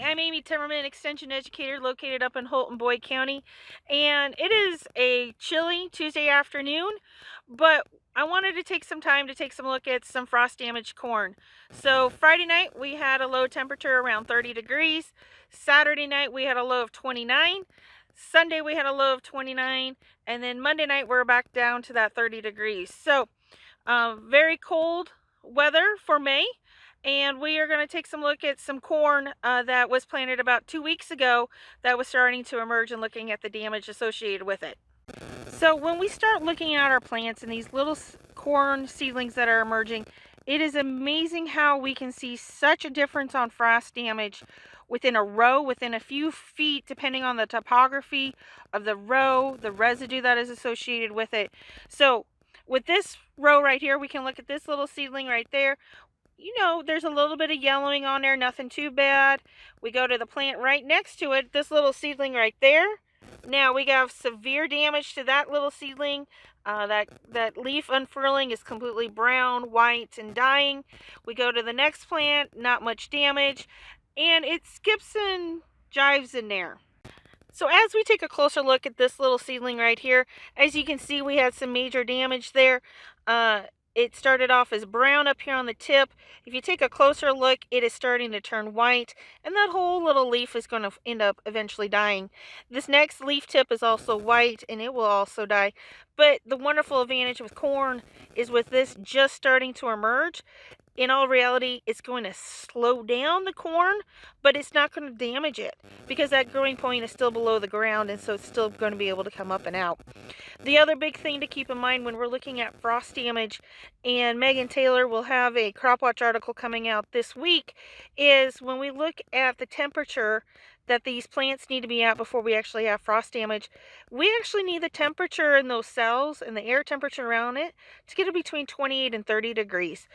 Hi, I'm Amy Timmerman, Extension Educator located up in Holt and Boyd County, and it is a chilly Tuesday afternoon, but I wanted to take some time to take some look at some frost damaged corn. So Friday night we had a low temperature around 30 degrees, Saturday night we had a low of 29, Sunday we had a low of 29, and then Monday night we're back down to that 30 degrees. So very cold weather for May. And we are going to take some look at some corn that was planted about 2 weeks ago that was starting to emerge and looking at the damage associated with it. So when we start looking at our plants and these little corn seedlings that are emerging, it is amazing how we can see such a difference on frost damage within a row, within a few feet, depending on the topography of the row, the residue that is associated with it. So with this row right here, we can look at this little seedling right there. You know, there's a little bit of yellowing on there, nothing too bad. We go to the plant right next to it, this little seedling right there. Now we have severe damage to that little seedling. That leaf unfurling is completely brown, white, and dying. We go to the next plant, not much damage, and it skips and jives in there. So as we take a closer look at this little seedling right here, as you can see, we had some major damage there. It started off as brown up here on the tip. If you take a closer look, it is starting to turn white, and that whole little leaf is going to end up eventually dying. This next leaf tip is also white, and it will also die. But the wonderful advantage with corn is with this just starting to emerge, in all reality, it's going to slow down the corn, but it's not going to damage it because that growing point is still below the ground, and so it's still going to be able to come up and out. The other big thing to keep in mind when we're looking at frost damage, and Megan Taylor will have a Crop Watch article coming out this week, is when we look at the temperature that these plants need to be at before we actually have frost damage, we actually need the temperature in those cells and the air temperature around it to get it between 28 and 30 degrees.